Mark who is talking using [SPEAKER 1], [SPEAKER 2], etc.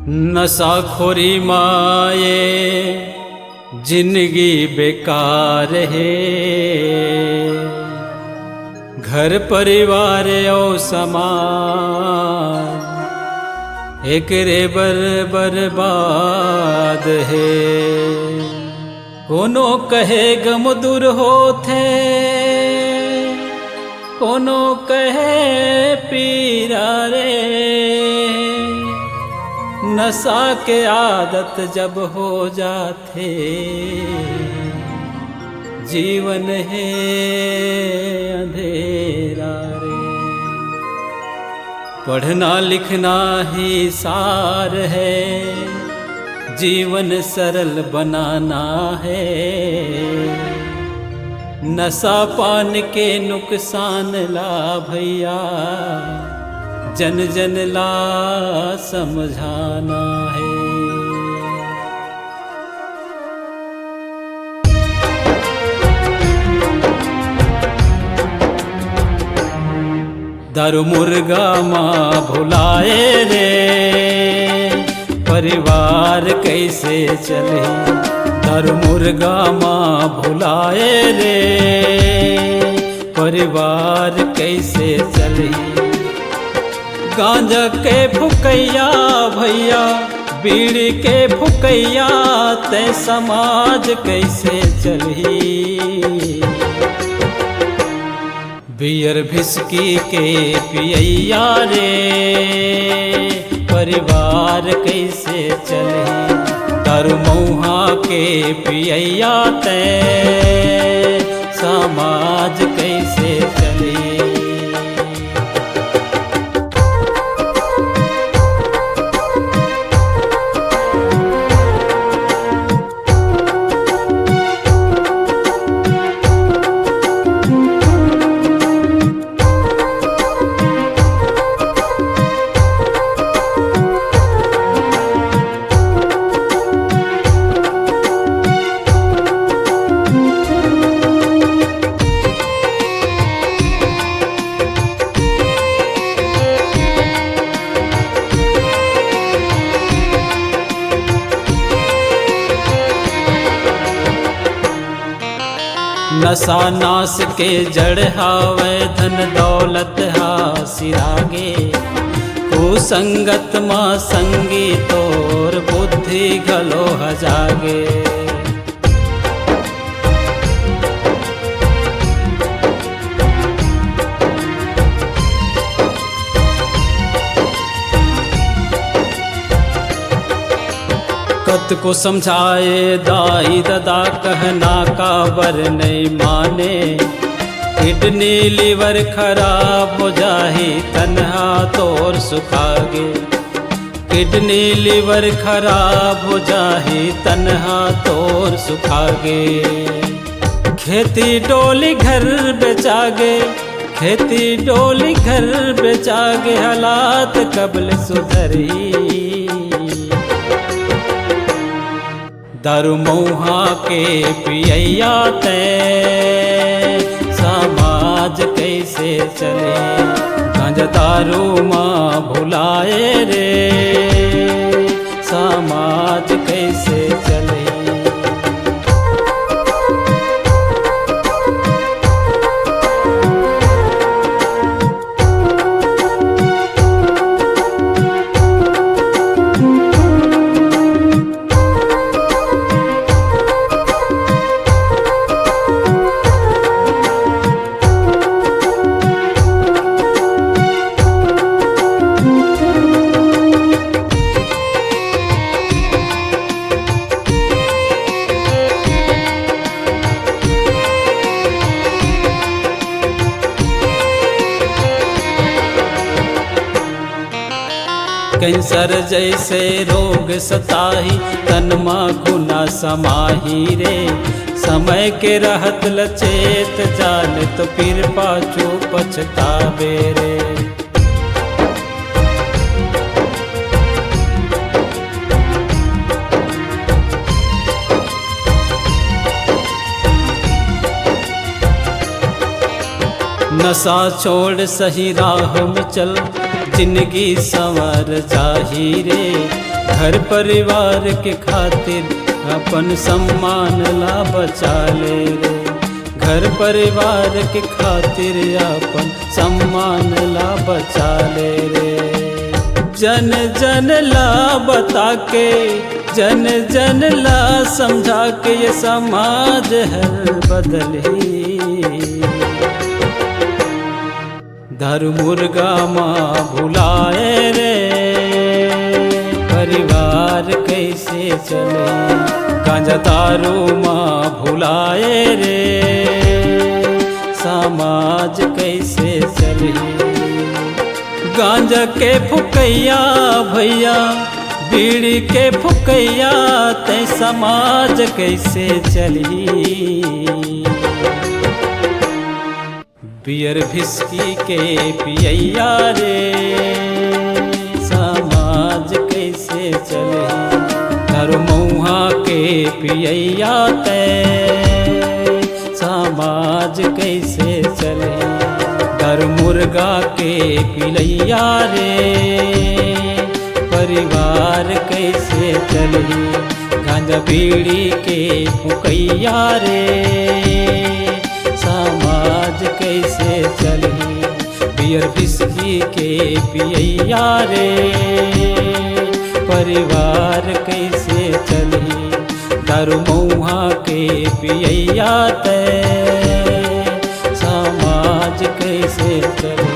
[SPEAKER 1] नशाखोरी माए जिंदगी बेकार है। घर परिवार और समाज एकरे बर्बाद है। कोनो कहे गम दूर होते, कोनो कहे पीरा रे। नशा के आदत जब हो जाते, जीवन है अंधेरा रे। पढ़ना लिखना ही सार है, जीवन सरल बनाना है। नशा पान के नुकसान ला भैया, जन जन ला समझाना है। दारू मुर्गा माँ भुलाए रे, परिवार कैसे चले। दारू मुर्गा माँ भुलाए रे, परिवार कैसे चले। गांजा के फुकैया भैया, बीड़ी के फुकैया, ते समाज कैसे चली। बियर भिस्की के पियैया रे, परिवार कैसे चले। दारू मऊहा के पियैया ते समाज कैसे चले। नशा नाश के जड़ हावे, धन दौलत हा सिरागे। कुसंगत माँ संगी तोर, बुद्धि घलो हजागे। कत को समझाए दाई ददा, कहना का बर नहीं माने। किडनी लीवर खराब हो जाही, तन्हा तोर सुखागे। किडनी लीवर खराब हो जाही, तन्हा तोर सुखागे। खेती डोली घर बेचागे, खेती डोली घर बेचागे। हालात कबल सुधरी। दारू मऊहा के पियैया ते समाज कैसे चले। गांजा दारू माँ भुलाए रे, समाज कैसे चले। कैंसर जैसे रोग सताही, तन माँ गुना समाही रे। समय के रहत लचेत जान, तो फिर पाछू पछतावे रे। नशा छोड़ सही राह में चल, जिंदगी संवर जाही रे। घर परिवार के खातिर अपन सम्मान ला बचा ले रे। घर परिवार के खातिर अपन सम्मान ला बचा ले रे। जन जन ला बता के, जन जन ला समझा के, ये समाज है बदल ही। दारू मुर्गा माँ भुलाए रे, परिवार कैसे चले। गांजा दारू माँ भुलाए रे, समाज कैसे चले। गांजा के फुकैया भैया, बीड़ी के फुकैया, ते समाज कैसे चली। बियर भिस्की के पियैया रे, समाज कैसे चले। दारू मऊहा के पियैया ते समाज कैसे चले। दारू मुर्गा के पिलैया रे, परिवार कैसे चले। गांजा बीड़ी के फुकैया रे, समाज कैसे चले। बियर बिस्की के पियैया रे, परिवार कैसे चले। दारू मऊहा के पियैया ते समाज कैसे चले।